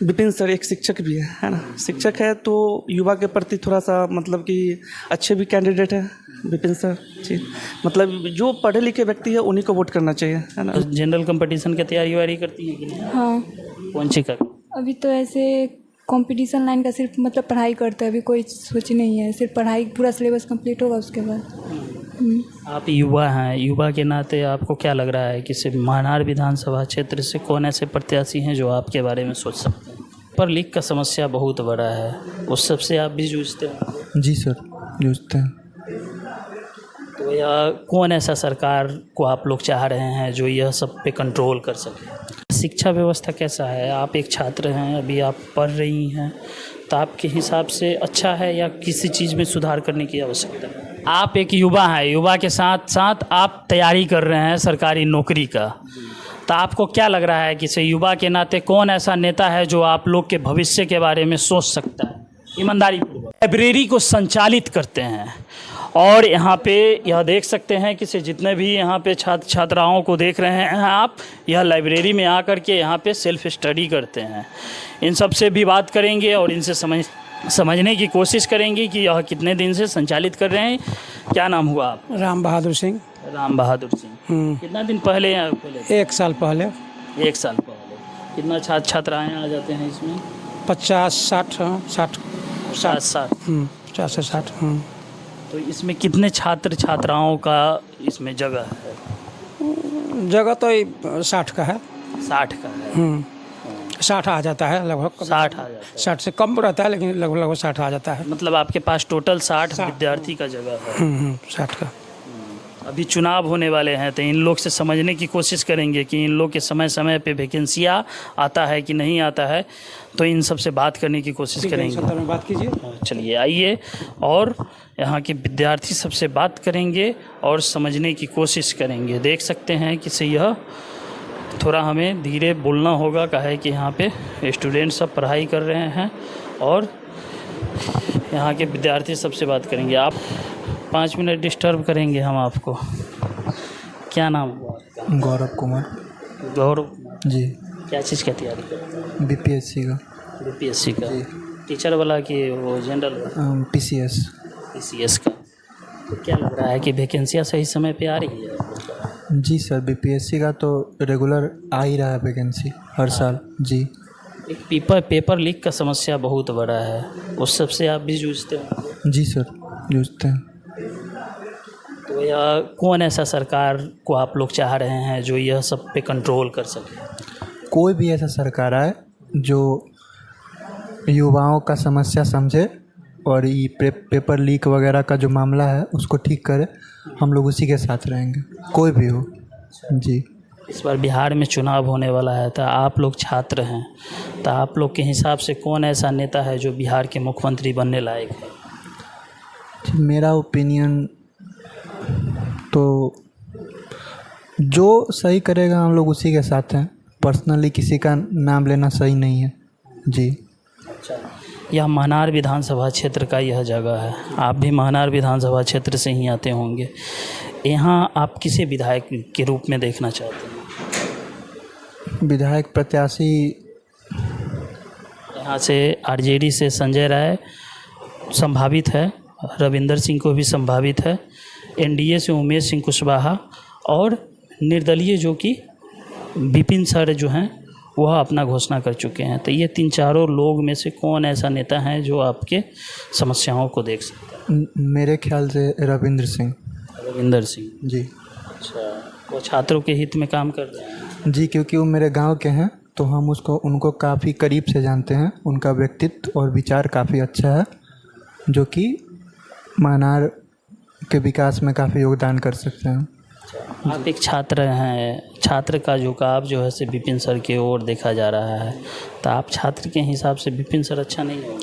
Vipin sir एक शिक्षक भी है ना। शिक्षक है तो युवा के प्रति थोड़ा सा मतलब कि अच्छे भी कैंडिडेट है विपिन सर जी। मतलब जो पढ़े लिखे व्यक्ति है उन्हीं को वोट करना चाहिए, है ना। जनरल कंपटीशन की तैयारी वारी करती है कि नहीं? हाँ, कौन सी कर? अभी तो ऐसे कंपटीशन लाइन का सिर्फ मतलब पढ़ाई करते हैं, अभी कोई सोच नहीं है, सिर्फ पढ़ाई पूरा सिलेबस कंप्लीट होगा उसके बाद। आप युवा हैं, युवा के नाते आपको क्या लग रहा है कि सिर्फ महानार विधानसभा क्षेत्र से कौन ऐसे प्रत्याशी हैं जो आपके बारे में सोच सकते हैं? पर लीक का समस्या बहुत बड़ा है, उस सबसे आप भी जूझते हैं? जी सर, जूझते हैं। तो यह कौन ऐसा सरकार को आप लोग चाह रहे हैं जो यह सब पे कंट्रोल कर सके? शिक्षा व्यवस्था कैसा है? आप एक छात्र हैं, अभी आप पढ़ रही हैं, तो आपके हिसाब से अच्छा है या किसी चीज़ में सुधार करने की आवश्यकता है? आप एक युवा हैं, युवा के साथ साथ आप तैयारी कर रहे हैं सरकारी नौकरी का, तो आपको क्या लग रहा है कि से युवा के नाते कौन ऐसा नेता है जो आप लोग के भविष्य के बारे में सोच सकता है? ईमानदारी पूर्वक लाइब्रेरी को संचालित करते हैं और यहाँ पे यह देख सकते हैं कि से जितने भी यहाँ पे छात्र छात्राओं को देख रहे हैं आप, यह लाइब्रेरी में आकर के यहाँ पे सेल्फ स्टडी करते हैं। इन सब से भी बात करेंगे और इनसे समझने की कोशिश करेंगे कि यह कितने दिन से संचालित कर रहे हैं। क्या नाम हुआ आप? राम बहादुर सिंह। राम बहादुर सिंह। कितना दिन पहले यहाँ पहले? 1 साल पहले। 1 साल पहले। कितना छात्र छात्राएँ आ जाते हैं इसमें? 50-60 60 60 50 से 60। तो इसमें कितने छात्र छात्राओं का इसमें जगह है? जगह तो 60 का है। 60 का है। 60 आ जाता है लगभग। 60 आ जाता है। 60 से कम रहता है लेकिन लगभग 60 आ जाता है। मतलब आपके पास टोटल 60 विद्यार्थी का जगह है। 60 का। अभी चुनाव होने वाले हैं तो इन लोग से समझने की कोशिश करेंगे कि इन लोग के समय समय पे वैकेंसियाँ आता है कि नहीं आता है, तो इन सब से बात करने की कोशिश करेंगे। में बात कीजिए। चलिए आइए और यहाँ के विद्यार्थी सबसे बात करेंगे और समझने की कोशिश करेंगे। देख सकते हैं कि से यह थोड़ा हमें धीरे बोलना होगा, क्या है कि यहाँ पे स्टूडेंट सब पढ़ाई कर रहे हैं और यहाँ के विद्यार्थी सबसे बात करेंगे। आप 5 मिनट डिस्टर्ब करेंगे हम आपको। क्या नाम हुआ? गौरव कुमार। गौरव जी। क्या चीज़ का तैयारी कर रहे हैं? बीपीएससी का। बीपीएससी का टीचर वाला कि वो जनरल? पीसीएस का। तो क्या लग रहा है कि वैकेंसियाँ सही समय पे आ रही है? जी सर, बीपीएससी का तो रेगुलर आ ही रहा है वैकेंसी हर साल। जी। एक पेपर लीक का समस्या बहुत बड़ा है, उस सब से आप भी जूझते हैं? जी सर, जूझते हैं। तो यह कौन ऐसा सरकार को आप लोग चाह रहे हैं जो यह सब पे कंट्रोल कर सके? कोई भी ऐसा सरकार आए जो युवाओं का समस्या समझे और ये पेपर लीक वगैरह का जो मामला है उसको ठीक करे, हम लोग उसी के साथ रहेंगे, कोई भी हो। जी। इस बार बिहार में चुनाव होने वाला है, तो आप लोग छात्र हैं, तो आप लोग के हिसाब से कौन ऐसा नेता है जो बिहार के मुख्यमंत्री बनने लायक है? मेरा ओपिनियन तो जो सही करेगा हम लोग उसी के साथ हैं। पर्सनली किसी का नाम लेना सही नहीं है। जी। अच्छा, यह महानार विधानसभा क्षेत्र का यह जगह है, आप भी महानार विधानसभा क्षेत्र से ही आते होंगे। यहाँ आप किसे विधायक के रूप में देखना चाहते हैं? विधायक प्रत्याशी यहाँ से आरजेडी से संजय राय संभावित है, रविंदर सिंह को भी संभावित है, एनडीए से उमेश सिंह कुशवाहा और निर्दलीय जो कि विपिन सर जो हैं वह अपना घोषणा कर चुके हैं। तो ये 3-4 लोग में से कौन ऐसा नेता है जो आपके समस्याओं को देख सकता है? मेरे ख्याल से रविंदर सिंह। रविंदर सिंह जी। अच्छा, वो छात्रों के हित में काम कर रहे हैं? जी, क्योंकि वो मेरे गांव के हैं तो हम उनको काफ़ी करीब से जानते हैं। उनका व्यक्तित्व और विचार काफ़ी अच्छा है जो कि महानार के विकास में काफ़ी योगदान कर सकते हैं। आप एक छात्र हैं, छात्र का झुकाव जो है से विपिन सर की ओर देखा जा रहा है, तो आप छात्र के हिसाब से विपिन सर अच्छा नहीं है?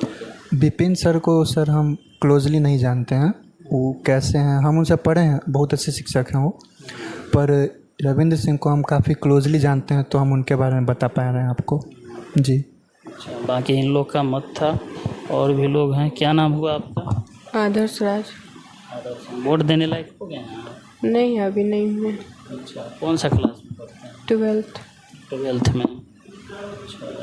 विपिन सर को सर हम क्लोजली नहीं जानते हैं, वो कैसे हैं, हम उनसे पढ़े हैं, बहुत अच्छे शिक्षक हैं वो, पर रविंद्र सिंह को हम काफ़ी क्लोजली जानते हैं तो हम उनके बारे में बता पा रहे हैं आपको। जी। अच्छा, बाकी इन लोग का मत था, और भी लोग हैं। क्या नाम हुआ आपका? आदर्श राज। वोट देने लायक हो गए हैं? नहीं, अभी नहीं हुए। अच्छा, कौन सा क्लास में पढ़ते हैं? 12th। 12th में।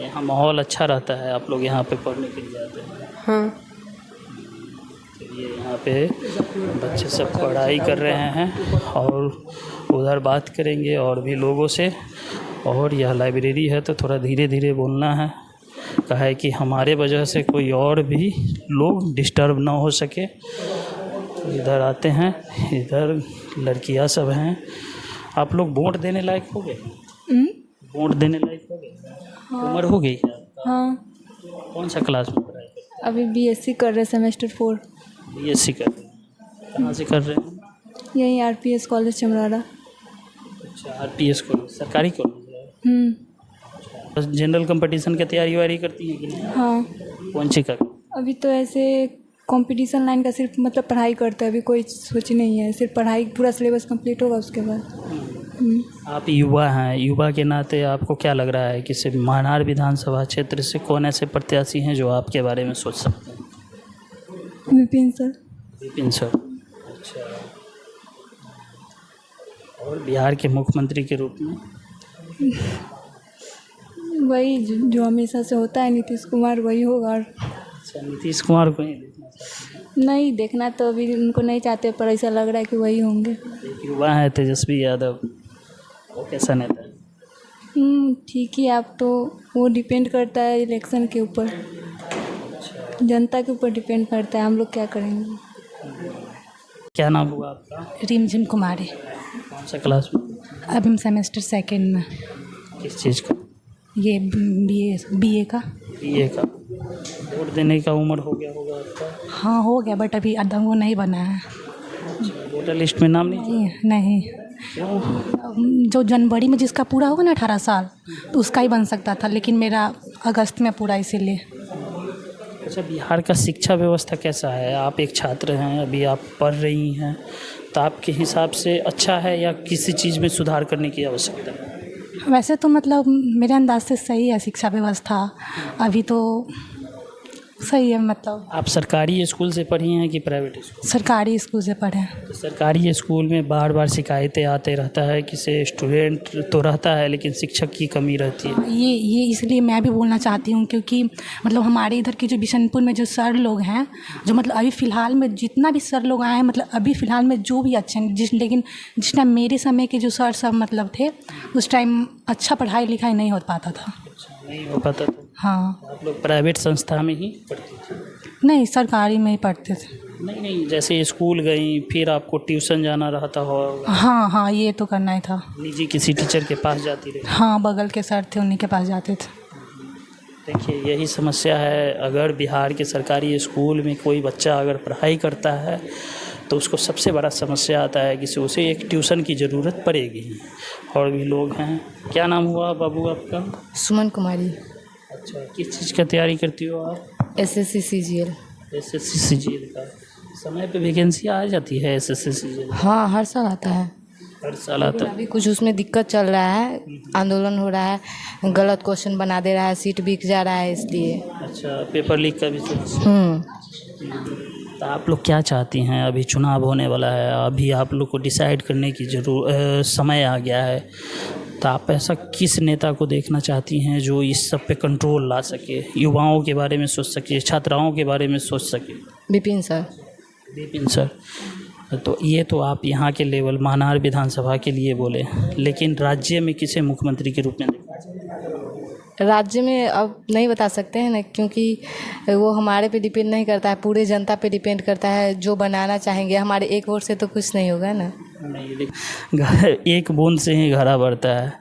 यहाँ माहौल अच्छा रहता है, आप लोग यहाँ पे पढ़ने के लिए जाते हैं? हाँ। चलिए, यहाँ पे बच्चे सब पढ़ाई कर रहे हैं और उधर बात करेंगे और भी लोगों से। और यह लाइब्रेरी है तो थोड़ा धीरे धीरे बोलना है, कहा है कि हमारे वजह से कोई और भी लोग डिस्टर्ब ना हो सके। तो इधर आते हैं, इधर लड़कियां सब हैं। आप लोग वोट देने लायक हो गए? वोट देने लायक हो गए? उम्र हो गई है? हाँ, कौन सा क्लास में पढ़ाई कर? अभी बीएससी कर रहे सेमेस्टर 4। बीएससी कर रहे हैं? कहाँ से कर रहे हैं? यहीं आरपीएस कॉलेज चमराड़ा। अच्छा, आरपीएस कॉलेज, सरकारी कॉलेज है? बस जनरल कंपटीशन की तैयारी वारी करती हैं कि नहीं? हाँ, कौन सी कर? अभी तो ऐसे कंपटीशन लाइन का सिर्फ मतलब पढ़ाई करते हैं, अभी कोई सोच नहीं है, सिर्फ पढ़ाई पूरा सिलेबस कंप्लीट होगा उसके बाद। आप युवा हैं, युवा के नाते आपको क्या लग रहा है कि सिर्फ मानार विधानसभा क्षेत्र से कौन ऐसे प्रत्याशी हैं जो आपके बारे में सोच सकते हैं? विपिन सर। विपिन सर, अच्छा। और बिहार के मुख्यमंत्री के रूप में? वही जो हमेशा से होता है, नीतीश कुमार वही होगा। और अच्छा, नीतीश कुमार को ही देखना चाहते हैं? नहीं देखना तो अभी उनको नहीं चाहते, पर ऐसा लग रहा है कि वही होंगे। एक युवा है तेजस्वी यादव, वो कैसा नेता है? ठीक ही, आप तो वो डिपेंड करता है इलेक्शन के ऊपर, जनता के ऊपर डिपेंड करता है, हम लोग क्या करेंगे। क्या नाम हुआ आपका? रिमझिम कुमारी। कौन सा क्लास में? अभी हम सेमेस्टर 2 में। किस चीज़ का? ये बीए का। बीए का। वोट देने का उम्र हो गया होगा आपका? हाँ, हो गया, बट अभी वो नहीं बना है। वोटर लिस्ट में नाम नहीं? नहीं। जो जनवरी में जिसका पूरा होगा ना 18 साल, तो उसका ही बन सकता था, लेकिन मेरा अगस्त में पूरा, इसीलिए। अच्छा, बिहार का शिक्षा व्यवस्था कैसा है? आप एक छात्र हैं, अभी आप पढ़ रही हैं, तो आपके हिसाब से अच्छा है या किसी चीज़ में सुधार करने की आवश्यकता है? वैसे तो मतलब मेरे अंदाज से सही है शिक्षा व्यवस्था, अभी तो सही है। मतलब आप सरकारी स्कूल से पढ़ी हैं कि प्राइवेट स्कूल? सरकारी स्कूल से पढ़े हैं। तो सरकारी स्कूल में बार बार शिकायतें आते रहता है कि से स्टूडेंट तो रहता है लेकिन शिक्षक की कमी रहती है। ये इसलिए मैं भी बोलना चाहती हूँ, क्योंकि मतलब हमारे इधर के जो बिशनपुर में जो सर लोग हैं, जो मतलब अभी फ़िलहाल में जितना भी सर लोग आए हैं, मतलब अभी फ़िलहाल में जो भी अच्छे हैं, लेकिन जिस टाइम मेरे समय के जो सर सब मतलब थे, उस टाइम अच्छा पढ़ाई लिखाई नहीं हो पाता था। नहीं हो पाता था? हाँ। आप लोग प्राइवेट संस्था में ही पढ़ती थी? नहीं, सरकारी में ही पढ़ते थे। नहीं, जैसे स्कूल गई फिर आपको ट्यूशन जाना रहता होगा? हाँ, ये तो करना ही था। निजी किसी टीचर के पास जाती रही? हाँ, बगल के सर थे, उन्हीं के पास जाते थे। देखिए, यही समस्या है। अगर बिहार के सरकारी स्कूल में कोई बच्चा अगर पढ़ाई करता है तो उसको सबसे बड़ा समस्या आता है कि उसे एक ट्यूशन की ज़रूरत पड़ेगी। और भी लोग हैं। क्या नाम हुआ बाबू आपका? सुमन कुमारी। अच्छा, किस चीज़ का तैयारी करती हो आप? SSC CGL. एसएससी सीजीएल का समय पे वैकेंसी आ जाती है? एसएससी सीजीएल हाँ, हर साल आता है। हर साल आता है? अभी कुछ उसमें दिक्कत चल रहा है, आंदोलन हो रहा है, गलत क्वेश्चन बना दे रहा है, सीट बिक जा रहा है, इसलिए। अच्छा, पेपर लीक का भी तो आप लोग क्या चाहती हैं? अभी चुनाव होने वाला है, अभी आप लोग को डिसाइड करने की समय आ गया है, तो आप ऐसा किस नेता को देखना चाहती हैं जो इस सब पे कंट्रोल ला सके, युवाओं के बारे में सोच सके, छात्राओं के बारे में सोच सके? विपिन सर। विपिन सर। तो ये तो आप यहाँ के लेवल मानार विधानसभा के लिए बोले, लेकिन राज्य में किसे मुख्यमंत्री के रूप में देखना चाहिए? राज्य में अब नहीं बता सकते हैं ना, क्योंकि वो हमारे पे डिपेंड नहीं करता है, पूरे जनता पे डिपेंड करता है। जो बनाना चाहेंगे, हमारे एक वोट से तो कुछ नहीं होगा ना। नहीं, एक बूंद से ही घड़ा भरता है,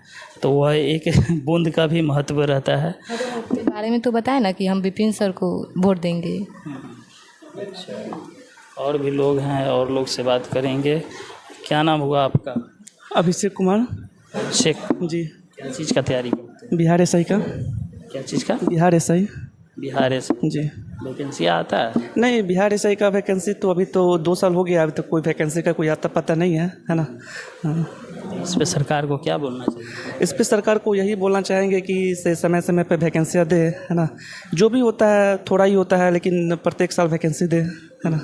तो वह एक बूंद का भी महत्व रहता है। अपने बारे में तो बताए ना कि हम विपिन सर को वोट देंगे। अच्छा, और भी लोग हैं, और लोग से बात करेंगे। क्या नाम हुआ आपका? अभिषेक कुमार। अभिषेक जी। क्या चीज़ का तैयारी करते हैं? बिहार एसआई का। क्या चीज़ का? बिहार एसआई। बिहार एसआई जी। वैकेंसी आता है? नहीं, बिहार एसआई का वैकेंसी तो अभी तो 2 साल हो गया, अभी तक कोई वैकेंसी का कोई आता पता नहीं है ना। हाँ। इस पे सरकार को क्या बोलना चाहिए? इस पे सरकार को यही बोलना चाहेंगे कि समय समय पे वैकेंसियाँ दे, है ना। जो भी होता है थोड़ा ही होता है, लेकिन प्रत्येक साल वैकेंसी दे, है ना।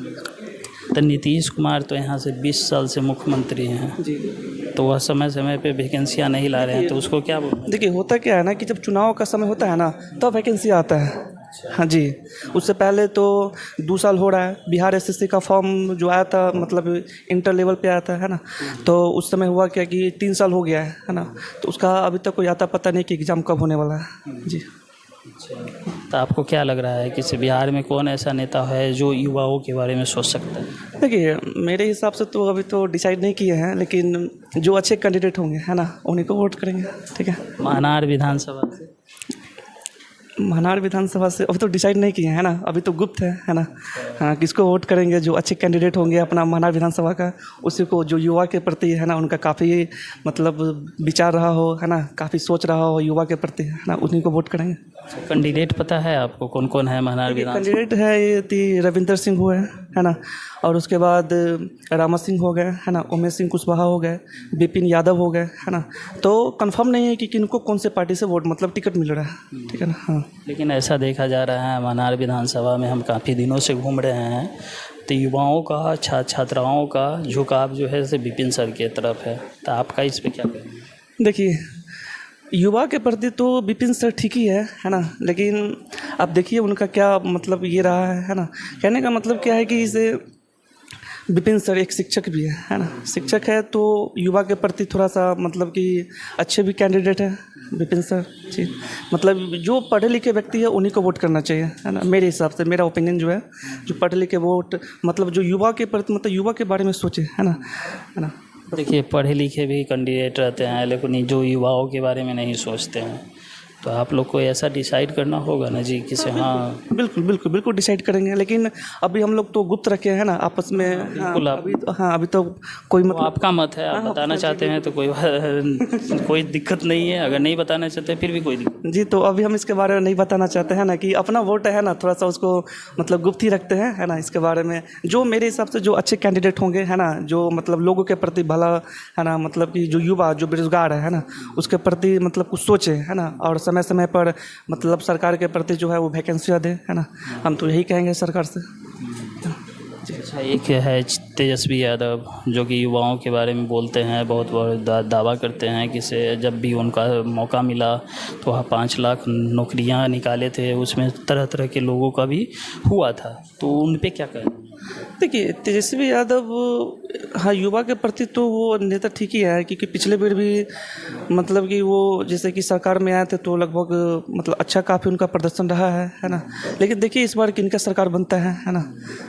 तो नीतीश कुमार तो यहाँ से 20 साल से मुख्यमंत्री हैं जी तो वह समय समय पे वैकेंसियाँ नहीं ला रहे हैं तो उसको क्या बोलना देखिए होता क्या है ना कि जब चुनाव का समय होता है ना तब वैकेंसी आता है। हाँ जी, उससे पहले तो 2 साल हो रहा है। बिहार एसएससी का फॉर्म जो आया था मतलब इंटर लेवल पे आया था, है ना, तो उस समय हुआ क्या कि 3 साल हो गया है ना, तो उसका अभी तक कोई आता पता नहीं कि एग्ज़ाम कब होने वाला है। जी तो आपको क्या लग रहा है कि बिहार में कौन ऐसा नेता है जो युवाओं के बारे में सोच सकता है? देखिए मेरे हिसाब से तो अभी तो डिसाइड नहीं किए हैं, लेकिन जो अच्छे कैंडिडेट होंगे, है ना, उन्हीं को वोट करेंगे। ठीक है, महानार विधानसभा से महानार विधानसभा से अभी तो डिसाइड नहीं किए हैं ना, अभी तो गुप्त है ना। हाँ, किसको वोट करेंगे, जो अच्छे कैंडिडेट होंगे अपना महानार विधानसभा का, उसी को, जो युवा के प्रति है ना उनका काफ़ी मतलब विचार रहा हो, है ना, काफ़ी सोच रहा हो युवा के प्रति, है ना, उन्हीं को वोट करेंगे। कैंडिडेट पता है आपको कौन कौन है महानार विधानसभा? कैंडिडेट है ये रविंदर सिंह हुए, है ना, और उसके बाद रामा सिंह हो गए, है ना, उमेश सिंह कुशवाहा हो गए, विपिन यादव हो गए, है ना। तो कंफर्म नहीं है कि किनको कौन से पार्टी से वोट मतलब टिकट मिल रहा है। ठीक है ना। हाँ, लेकिन ऐसा देखा जा रहा है महानार विधानसभा में हम काफ़ी दिनों से घूम रहे हैं तो युवाओं का छात्राओं का झुकाव जो है विपिन सर की तरफ है, तो आपका इस पे क्या कहना है? देखिए युवा के प्रति तो विपिन सर ठीक ही है ना, लेकिन आप देखिए उनका क्या मतलब ये रहा है ना, कहने का मतलब क्या है कि इसे विपिन सर एक शिक्षक भी है ना, शिक्षक है तो युवा के प्रति थोड़ा सा मतलब कि अच्छे भी कैंडिडेट है विपिन सर जी। मतलब जो पढ़े लिखे व्यक्ति है उन्हीं को वोट करना चाहिए, है ना, मेरे हिसाब से, मेरा ओपिनियन जो है, जो पढ़े लिखे वोट मतलब जो युवा के प्रति मतलब युवा के बारे में सोचे, है ना। देखिए पढ़े लिखे भी कैंडिडेट रहते हैं लेकिन जो युवाओं के बारे में नहीं सोचते हैं, तो आप लोग को ऐसा डिसाइड करना होगा ना जी कि से हाँ बिल्कुल डिसाइड करेंगे, लेकिन अभी हम लोग तो गुप्त रखे हैं ना आपस में। बिल्कुल अभी तो कोई तो आपका मत है, आप बताना चाहते हैं तो कोई दिक्कत नहीं है, अगर नहीं बताना चाहते फिर भी कोई दिक्कत जी। तो अभी हम इसके बारे में नहीं बताना चाहते हैं ना, कि अपना वोट है ना, थोड़ा सा उसको मतलब गुप्त ही रखते हैं, है ना। इसके बारे में जो मेरे हिसाब से जो अच्छे कैंडिडेट होंगे, है ना, जो मतलब लोगों के प्रति भला, है ना, मतलब कि जो युवा जो बेरोजगार है ना, उसके प्रति मतलब कुछ सोचे, है ना, और समय समय पर मतलब सरकार के प्रति जो है वो वैकेंसियाँ दे, है ना। हम तो यही कहेंगे सरकार से। अच्छा, एक है तेजस्वी यादव जो कि युवाओं के बारे में बोलते हैं, बहुत बड़ा दावा करते हैं कि से जब भी उनका मौका मिला तो वह 5 लाख नौकरियां निकाले थे, उसमें तरह तरह के लोगों का भी हुआ था, तो उन पे क्या कहना? देखिए तेजस्वी यादव, हाँ, युवा के प्रति तो वो नेता ठीक ही है, क्योंकि पिछले बार भी मतलब कि वो जैसे कि सरकार में आए थे तो लगभग मतलब अच्छा काफ़ी उनका प्रदर्शन रहा है ना। लेकिन देखिए इस बार किनका सरकार बनता है ना,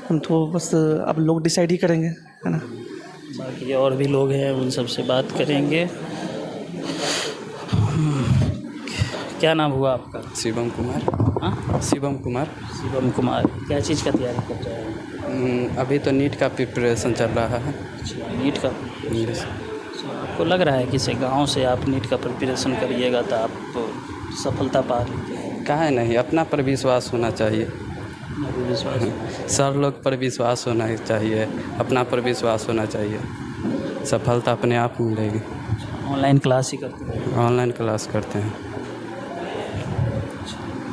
हम तो बस अब लोग डिसाइड ही करेंगे, है ना। बाकी और भी लोग हैं, उन सब से बात करेंगे। क्या नाम हुआ आपका? शिवम कुमार। हाँ, शिवम कुमार। क्या चीज़ का तैयारी कर रहे हैं? अभी तो नीट का प्रिपरेशन चल रहा है। नीट का? आपको लग रहा है कि से गाँव से आप नीट का प्रिपरेशन करिएगा तो आप सफलता पा लेंगे? काहे नहीं, अपना पर विश्वास होना चाहिए, सब लोग पर विश्वास होना चाहिए, अपना पर विश्वास होना चाहिए, सफलता अपने आप मिलेगी। ऑनलाइन क्लास ही करते हैं? ऑनलाइन क्लास करते हैं।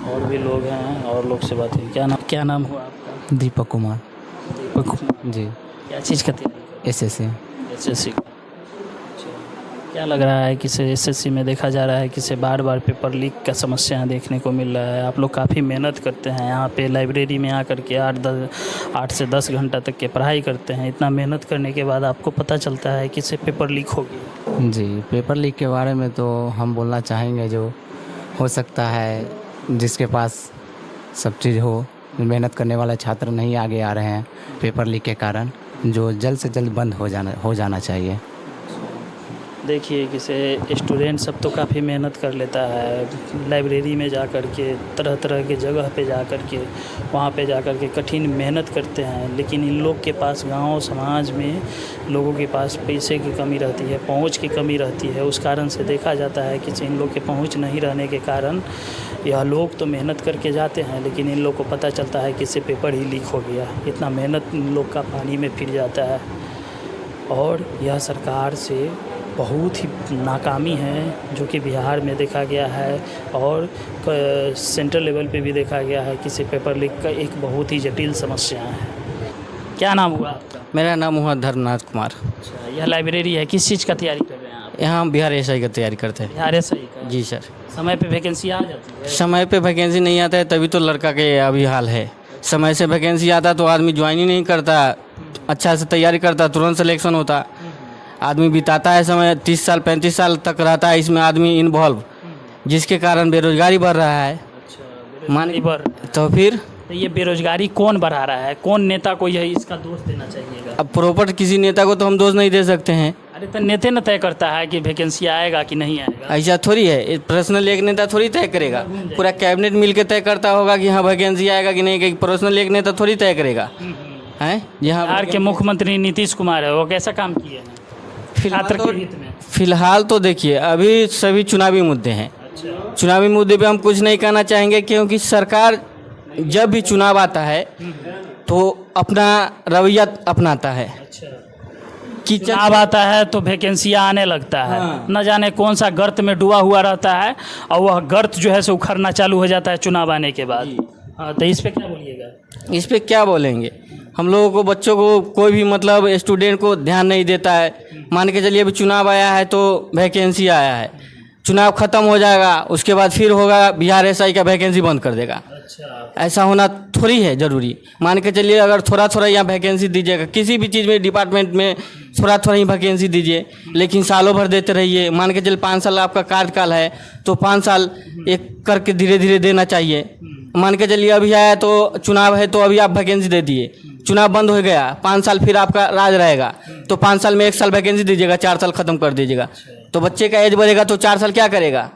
और भी लोग हैं, और लोग से बात हुई। क्या नाम हुआ आपका? दीपक कुमार जी। क्या चीज़ का तैयारी? एसएससी। क्या लग रहा है कि एसएससी में देखा जा रहा है कि बार बार पेपर लीक का समस्या देखने को मिल रहा है। आप लोग काफ़ी मेहनत करते हैं, यहाँ पे लाइब्रेरी में आकर के 8 से 10 घंटा तक के पढ़ाई करते हैं, इतना मेहनत करने के बाद आपको पता चलता है कि पेपर लीक हो गया। जी, पेपर लीक के बारे में तो हम बोलना चाहेंगे, जो हो सकता है जिसके पास सब चीज़ हो, मेहनत करने वाले छात्र नहीं आगे आ रहे हैं पेपर लीक के कारण, जो जल्द से जल्द बंद हो जाना चाहिए। देखिए कि स्टूडेंट सब तो काफ़ी मेहनत कर लेता है, लाइब्रेरी में जा कर के तरह तरह के जगह पे जा कर के वहाँ पे जा कर के कठिन मेहनत करते हैं, लेकिन इन लोग के पास गांव समाज में लोगों के पास पैसे की कमी रहती है, पहुंच की कमी रहती है। उस कारण से देखा जाता है कि इन लोग के पहुंच नहीं रहने के कारण यह लोग तो मेहनत करके जाते हैं, लेकिन इन लोग को पता चलता है कि इससे पेपर ही लीक हो गया। इतना मेहनत इन लोग का पानी में फिर जाता है, और यह सरकार से बहुत ही नाकामी है जो कि बिहार में देखा गया है, और सेंट्रल लेवल पे भी देखा गया है कि पेपर लीक का एक बहुत ही जटिल समस्या है। क्या नाम हुआ आपका? मेरा नाम हुआ धर्मनाथ कुमार। अच्छा, यह लाइब्रेरी है, किस चीज़ का तैयारी कर रहे हैं आप? यहाँ हम बिहार एसआई का तैयारी करते हैं। बिहार एसआई का? जी सर। समय पे वैकेंसी आ जाती है? समय पे वैकेंसी नहीं आता है तभी तो लड़का के अभी हाल है। समय से वैकेंसी आता तो आदमी ज्वाइन ही नहीं करता, अच्छा से तैयारी करता, तुरंत सिलेक्शन होता। आदमी बिताता है समय, 30 साल 35 साल तक रहता है इसमें आदमी इन्वॉल्व, जिसके कारण बेरोजगारी बढ़ रहा है। मान पर तो फिर तो ये बेरोजगारी कौन बढ़ा रहा है? कौन नेता को यह इसका दोष देना चाहिएगा? अब प्रॉपर किसी नेता को तो हम दोष नहीं दे सकते हैं। अरे तो नेता न तय करता है कि वैकेंसी आएगा कि नहीं आएगा। ऐसा थोड़ी है, पर्सनल एक नेता थोड़ी तय करेगा, पूरा कैबिनेट मिलकर तय करता होगा कि हाँ वैकेंसी आएगा कि नहीं, पर्सनल एक नेता थोड़ी तय करेगा। हैं जहाँ बिहार के मुख्यमंत्री नीतीश कुमार है, वो कैसा काम किए हैं छात्र के हित में? फिलहाल तो देखिए अभी सभी चुनावी मुद्दे हैं। चुनावी मुद्दे पे हम कुछ नहीं कहना चाहेंगे, क्योंकि सरकार जब भी चुनाव आता है तो अपना रवैया अपनाता है कि चुनाव आता है तो वैकेंसियाँ आने लगता है। हाँ। न जाने कौन सा गर्त में डूबा हुआ रहता है और वह गर्त जो है से उखड़ना चालू हो जाता है चुनाव आने के बाद। हाँ, तो इस पे क्या बोलिएगा? इस पे क्या बोलेंगे? हम लोगों को, बच्चों को, कोई भी मतलब स्टूडेंट को ध्यान नहीं देता है। मान के चलिए अभी चुनाव आया है तो वैकेंसी आया है, चुनाव ख़त्म हो जाएगा उसके बाद फिर होगा बिहार एसआई का वैकेंसी बंद कर देगा। ऐसा होना थोड़ी है ज़रूरी। मान के चलिए अगर थोड़ा थोड़ा यहाँ वैकेंसी दीजिएगा, किसी भी चीज़ में डिपार्टमेंट में थोड़ा थोड़ा ही वैकेंसी दीजिए, लेकिन सालों भर देते रहिए। मान के चलिए 5 साल आपका कार्यकाल है तो 5 साल एक करके धीरे धीरे देना चाहिए। मान के चलिए अभी आया तो चुनाव है तो अभी आप वैकेंसी दे दिए, चुनाव बंद हो गया, 5 साल फिर आपका राज रहेगा तो 5 साल में 1 साल वैकेंसी दीजिएगा, 4 साल ख़त्म कर दीजिएगा, तो बच्चे का एज बढ़ेगा तो 4 साल क्या करेगा?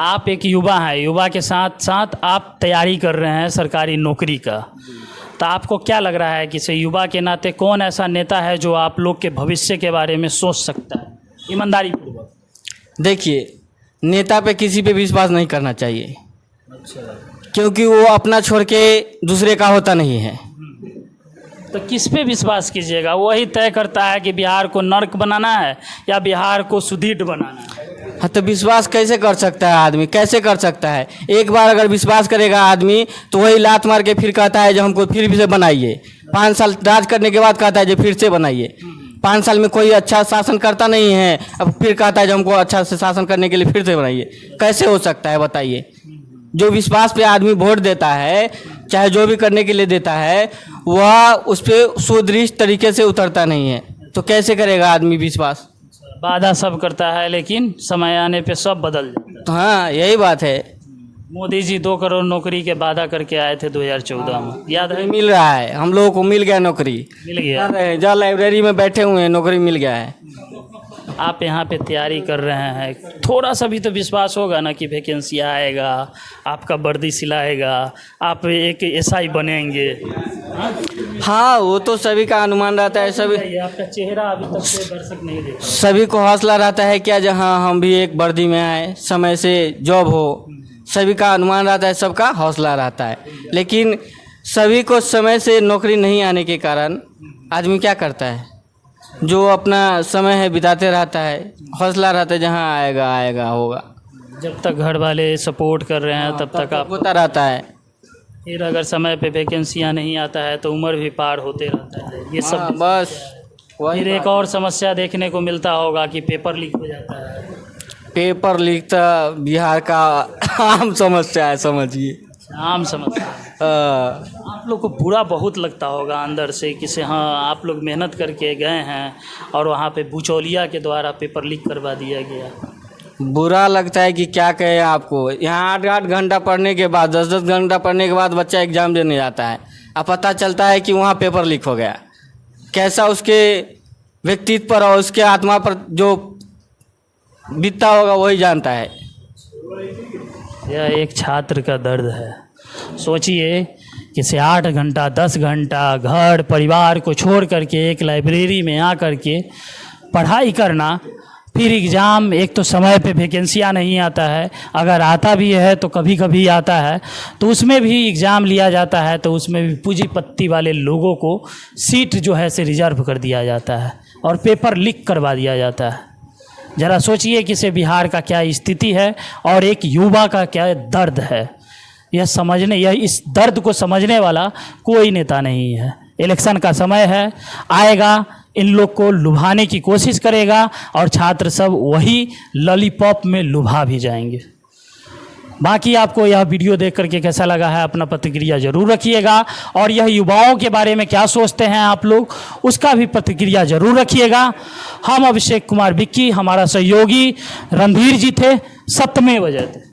आप एक युवा हैं, युवा के साथ साथ आप तैयारी कर रहे हैं सरकारी नौकरी का, तो आपको क्या लग रहा है कि से युवा के नाते कौन ऐसा नेता है जो आप लोग के भविष्य के बारे में सोच सकता है ईमानदारी पूर्वक? देखिए, नेता पे किसी पे विश्वास नहीं करना चाहिए, क्योंकि वो अपना छोड़ के दूसरे का होता नहीं है। तो किस पे विश्वास कीजिएगा? वही तय करता है कि बिहार को नर्क बनाना है या बिहार को सुदृढ़ बनाना है। हाँ, तो विश्वास कैसे कर सकता है आदमी? कैसे कर सकता है? एक बार अगर विश्वास करेगा आदमी तो वही लात मार के फिर कहता है जो हमको फिर से बनाइए। 5 साल राज करने के बाद कहता है जो फिर से बनाइए। 5 साल में कोई अच्छा शासन करता नहीं है, अब फिर कहता है जो हमको अच्छा से शासन करने के लिए फिर से बनाइए। कैसे हो सकता है बताइए? जो विश्वास पे आदमी वोट देता है, चाहे जो भी करने के लिए देता है, वह उस पर सुदृढ़ तरीके से उतरता नहीं है, तो कैसे करेगा आदमी विश्वास? वादा सब करता है लेकिन समय आने पे सब बदल जाता है। तो हाँ, यही बात है। मोदी जी 2 करोड़ नौकरी के वादा करके आए थे 2014 में, याद है? मिल रहा है, हम लोगों को मिल गया नौकरी, मिल गया। जहाँ लाइब्रेरी में बैठे हुए हैं नौकरी मिल गया है। आप यहाँ पे तैयारी कर रहे हैं, थोड़ा सा भी तो विश्वास होगा ना कि वैकेंसी आएगा, आपका वर्दी सिलाएगा, आप एक एसआई बनेंगे। हाँ, वो तो सभी का अनुमान रहता है। सभी, आपका चेहरा अभी तक कोई दर्शक नहीं देखा। सभी को हौसला रहता है क्या जहाँ हम भी एक वर्दी में आए, समय से जॉब हो, सभी का अनुमान रहता है, सबका हौसला रहता है। लेकिन सभी को समय से नौकरी नहीं आने के कारण आदमी क्या करता है, जो अपना समय है बिताते रहता है, हौसला रहता है जहाँ आएगा आएगा होगा। जब तक घर वाले सपोर्ट कर रहे हैं तब तक आप होता रहता है। फिर अगर समय पे वैकेंसियाँ नहीं आता है तो उम्र भी पार होते रहता है। ये सब बस वही फिर एक और समस्या देखने को मिलता होगा कि पेपर लीक हो जाता है। पेपर लीक तो बिहार का आम समस्या है, समझिए। आम समस्या है। आप लोग को बुरा बहुत लगता होगा अंदर से कि से हाँ, आप लोग मेहनत करके गए हैं और वहाँ पे बुचौलिया के द्वारा पेपर लीक करवा दिया गया। बुरा लगता है कि क्या कहें आपको। यहाँ 8-8 घंटा पढ़ने के बाद, 10-10 घंटा पढ़ने के बाद बच्चा एग्ज़ाम देने जाता है, अब पता चलता है कि वहाँ पेपर लीक हो गया। कैसा उसके व्यक्तित्व पर और उसके आत्मा पर जो बीतता होगा वही जानता है। यह एक छात्र का दर्द है। सोचिए कि से 8 घंटा 10 घंटा घर परिवार को छोड़ करके एक लाइब्रेरी में आ करके पढ़ाई करना, फिर एग्ज़ाम, एक तो समय पे वैकेंसियाँ नहीं आता है, अगर आता भी है तो कभी कभी आता है, तो उसमें भी एग्ज़ाम लिया जाता है तो उसमें भी पूंजीपति वाले लोगों को सीट जो है से रिजर्व कर दिया जाता है और पेपर लीक करवा दिया जाता है। ज़रा सोचिए कि से बिहार का क्या स्थिति है और एक युवा का क्या दर्द है। यह इस दर्द को समझने वाला कोई नेता नहीं है। इलेक्शन का समय है, आएगा, इन लोग को लुभाने की कोशिश करेगा और छात्र सब वही लॉलीपॉप में लुभा भी जाएंगे। बाकी आपको यह वीडियो देख करके कैसा लगा है अपना प्रतिक्रिया ज़रूर रखिएगा, और यह युवाओं के बारे में क्या सोचते हैं आप लोग उसका भी प्रतिक्रिया ज़रूर रखिएगा। हम अभिषेक कुमार विक्की, हमारा सहयोगी रणधीर जी थे, सत्यमेव जयते।